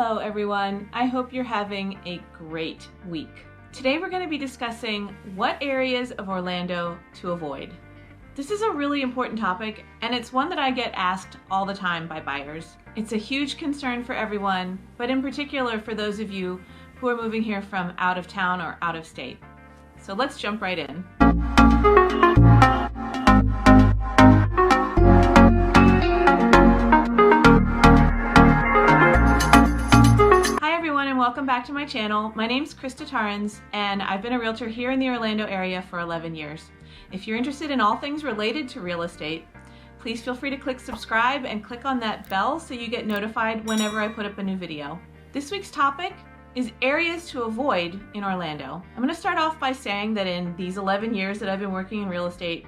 Hello everyone, I hope you're having a great week. Today we're going to be discussing what areas of Orlando to avoid. This is a really important topic and it's one that I get asked all the time by buyers. It's a huge concern for everyone, but in particular for those of you who are moving here from out of town or out of state. So let's jump right in. Welcome back to my channel. My name's Krista and I've been a realtor here in the Orlando area for 11 years. If you're interested in all things related to real estate, please feel free to click subscribe and click on that bell so you get notified whenever I put up a new video. This week's topic is areas to avoid in Orlando. I'm going to start off by saying that in these 11 years that I've been working in real estate,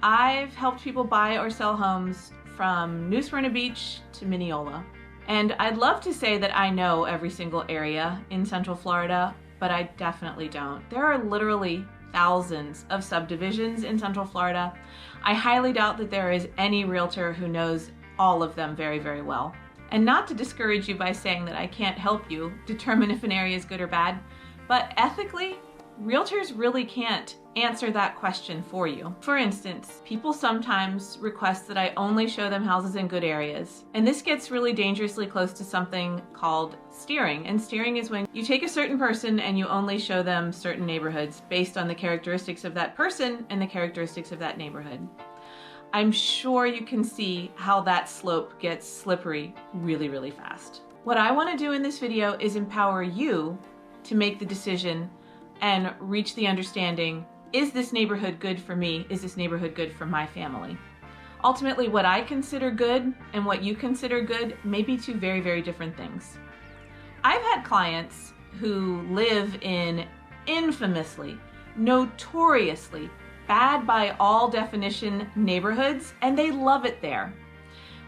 I've helped people buy or sell homes from New Smyrna Beach to Mineola. And I'd love to say that I know every single area in Central Florida, but I definitely don't. There are literally thousands of subdivisions in Central Florida. I highly doubt that there is any realtor who knows all of them very, very well. And not to discourage you by saying that I can't help you determine if an area is good or bad, but ethically, realtors really can't answer that question for you. For instance, people sometimes request that I only show them houses in good areas. And this gets really dangerously close to something called steering. And steering is when you take a certain person and you only show them certain neighborhoods based on the characteristics of that person and the characteristics of that neighborhood. I'm sure you can see how that slope gets slippery really, really fast. What I want to do in this video is empower you to make the decision and reach the understanding, is this neighborhood good for me? Is this neighborhood good for my family? Ultimately, what I consider good and what you consider good may be two very, very different things. I've had clients who live in infamously, notoriously bad by all definition neighborhoods, and they love it there.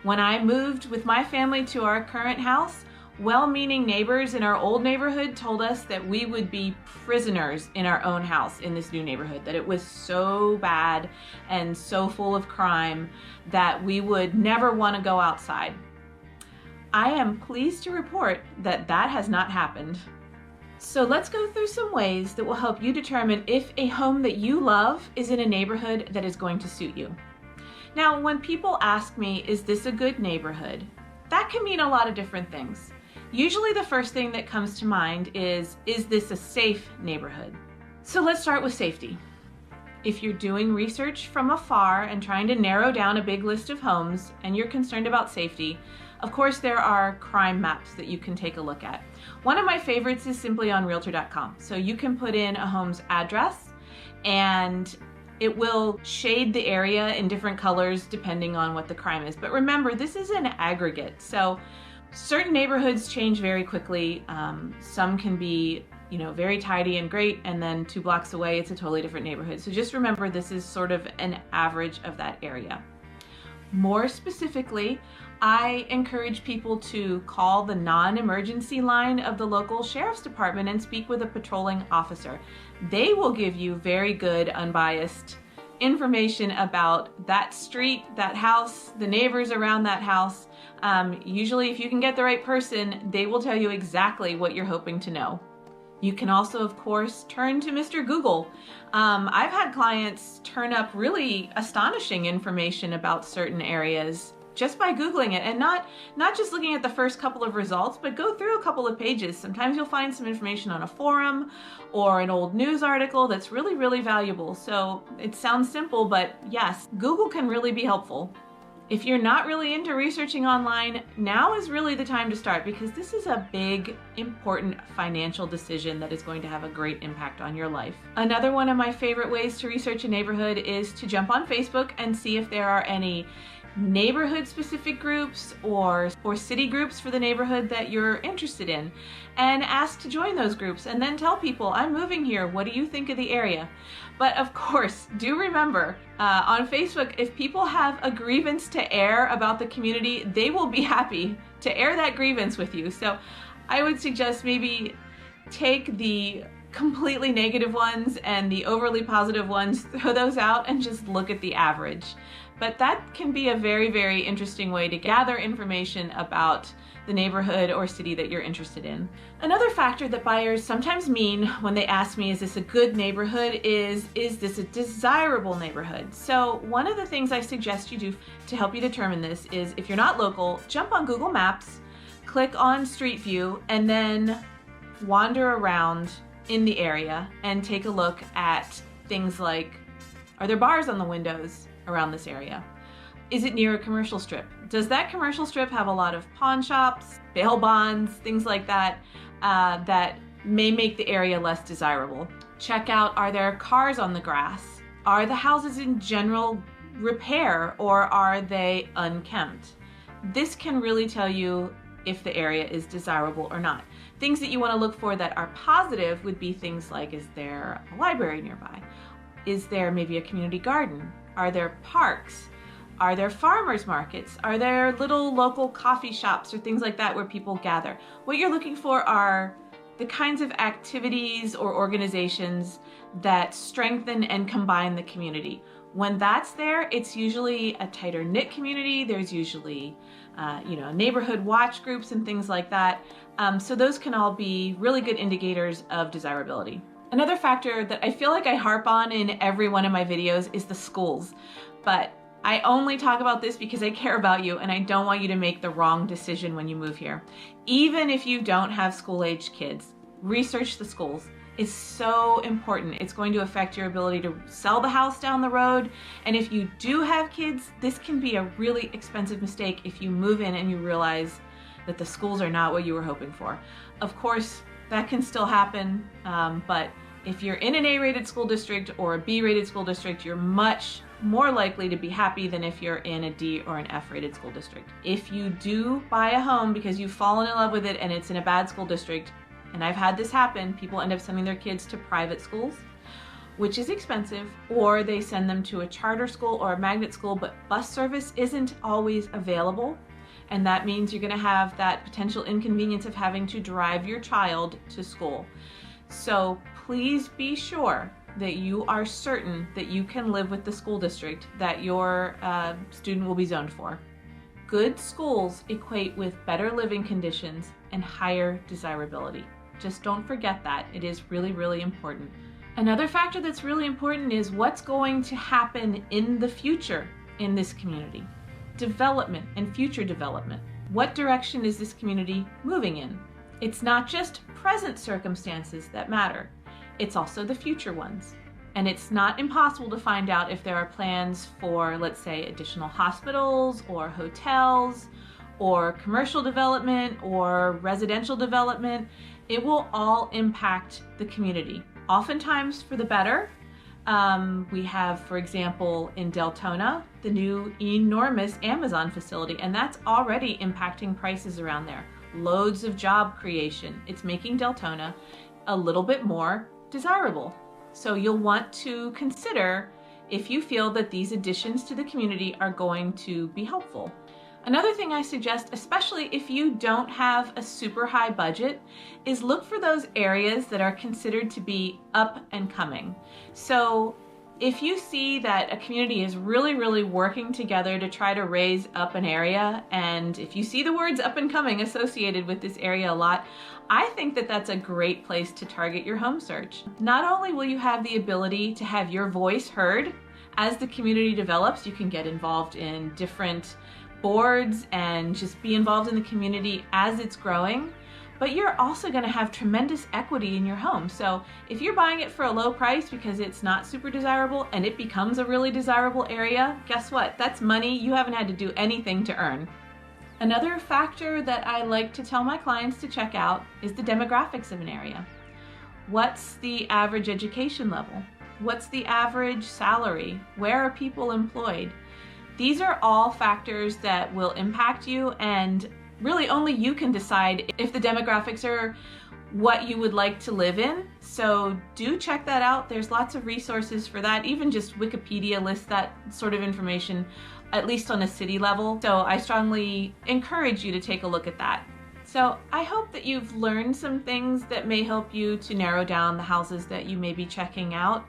When I moved with my family to our current house, well-meaning neighbors in our old neighborhood told us that we would be prisoners in our own house in this new neighborhood, that it was so bad and so full of crime that we would never want to go outside. I am pleased to report that that has not happened. So let's go through some ways that will help you determine if a home that you love is in a neighborhood that is going to suit you. Now, when people ask me, is this a good neighborhood? That can mean a lot of different things. Usually the first thing that comes to mind is this a safe neighborhood? So let's start with safety. If you're doing research from afar and trying to narrow down a big list of homes and you're concerned about safety, of course there are crime maps that you can take a look at. One of my favorites is simply on realtor.com. So you can put in a home's address and it will shade the area in different colors depending on what the crime is. But remember, this is an aggregate. So certain neighborhoods change very quickly. Some can be, very tidy and great, and then 2 blocks away, it's a totally different neighborhood. So just remember, this is sort of an average of that area. More specifically, I encourage people to call the non-emergency line of the local sheriff's department and speak with a patrolling officer. They will give you very good, unbiased information about that street, that house, the neighbors around that house. Usually if you can get the right person, they will tell you exactly what you're hoping to know. You can also, of course, turn to Mr. Google. I've had clients turn up really astonishing information about certain areas just by Googling it, and not just looking at the first couple of results, but go through a couple of pages. Sometimes you'll find some information on a forum or an old news article that's really, really valuable. So it sounds simple, but yes, Google can really be helpful. If you're not really into researching online, now is really the time to start, because this is a big, important financial decision that is going to have a great impact on your life. Another one of my favorite ways to research a neighborhood is to jump on Facebook and see if there are any neighborhood-specific groups or city groups for the neighborhood that you're interested in, and ask to join those groups, and then tell people, I'm moving here, what do you think of the area? But of course, do remember, on Facebook, if people have a grievance to air about the community, they will be happy to air that grievance with you. So I would suggest maybe take the completely negative ones and the overly positive ones, throw those out and just look at the average. But that can be a very, very interesting way to gather information about the neighborhood or city that you're interested in. Another factor that buyers sometimes mean when they ask me, is this a good neighborhood, is this a desirable neighborhood? So one of the things I suggest you do to help you determine this is, if you're not local, jump on Google Maps, click on Street View, and then wander around in the area and take a look at things like, are there bars on the windows around this area? Is it near a commercial strip? Does that commercial strip have a lot of pawn shops, bail bonds, things like that, that may make the area less desirable? Check out, are there cars on the grass? Are the houses in general repair, or are they unkempt? This can really tell you if the area is desirable or not. Things that you want to look for that are positive would be things like, is there a library nearby? Is there maybe a community garden? Are there parks? Are there farmers markets? Are there little local coffee shops or things like that where people gather? What you're looking for are the kinds of activities or organizations that strengthen and combine the community. When that's there, it's usually a tighter knit community. There's usually neighborhood watch groups and things like that. So those can all be really good indicators of desirability. Another factor that I feel like I harp on in every one of my videos is the schools. But I only talk about this because I care about you and I don't want you to make the wrong decision when you move here. Even if you don't have school-aged kids, research the schools. It's so important. It's going to affect your ability to sell the house down the road. And if you do have kids, this can be a really expensive mistake if you move in and you realize that the schools are not what you were hoping for. Of course, that can still happen, but if you're in an A-rated school district or a B-rated school district, you're much more likely to be happy than if you're in a D or an F-rated school district. If you do buy a home because you've fallen in love with it and it's in a bad school district, and I've had this happen, people end up sending their kids to private schools, which is expensive, or they send them to a charter school or a magnet school, but bus service isn't always available. And that means you're gonna have that potential inconvenience of having to drive your child to school. So please be sure that you are certain that you can live with the school district that your student will be zoned for. Good schools equate with better living conditions and higher desirability. Just don't forget that. It is really, really important. Another factor that's really important is what's going to happen in the future in this community. Development and future development. What direction is this community moving in? It's not just present circumstances that matter. It's also the future ones. And it's not impossible to find out if there are plans for, let's say, additional hospitals or hotels or commercial development or residential development. It will all impact the community, oftentimes for the better. We have, for example, in Deltona, the new enormous Amazon facility, and that's already impacting prices around there. Loads of job creation. It's making Deltona a little bit more desirable. So you'll want to consider if you feel that these additions to the community are going to be helpful. Another thing I suggest, especially if you don't have a super high budget, is look for those areas that are considered to be up and coming. So if you see that a community is really, really working together to try to raise up an area, and if you see the words up and coming associated with this area a lot, I think that that's a great place to target your home search. Not only will you have the ability to have your voice heard as the community develops, you can get involved in different boards and just be involved in the community as it's growing, but you're also going to have tremendous equity in your home. So if you're buying it for a low price because it's not super desirable and it becomes a really desirable area, guess what? That's money you haven't had to do anything to earn. Another factor that I like to tell my clients to check out is the demographics of an area. What's the average education level? What's the average salary? Where are people employed? These are all factors that will impact you, and really only you can decide if the demographics are what you would like to live in. So do check that out. There's lots of resources for that. Even just Wikipedia lists that sort of information, at least on a city level. So I strongly encourage you to take a look at that. So I hope that you've learned some things that may help you to narrow down the houses that you may be checking out.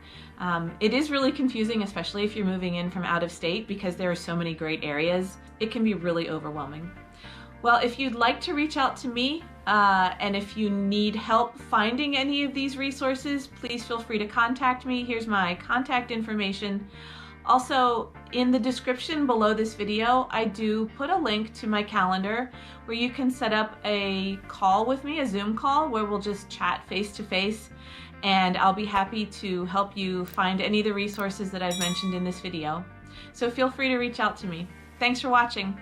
It is really confusing, especially if you're moving in from out of state, because there are so many great areas. It can be really overwhelming. Well, if you'd like to reach out to me, and if you need help finding any of these resources, please feel free to contact me. Here's my contact information. Also, in the description below this video, I do put a link to my calendar where you can set up a call with me, a Zoom call, where we'll just chat face to face, and I'll be happy to help you find any of the resources that I've mentioned in this video. So feel free to reach out to me. Thanks for watching.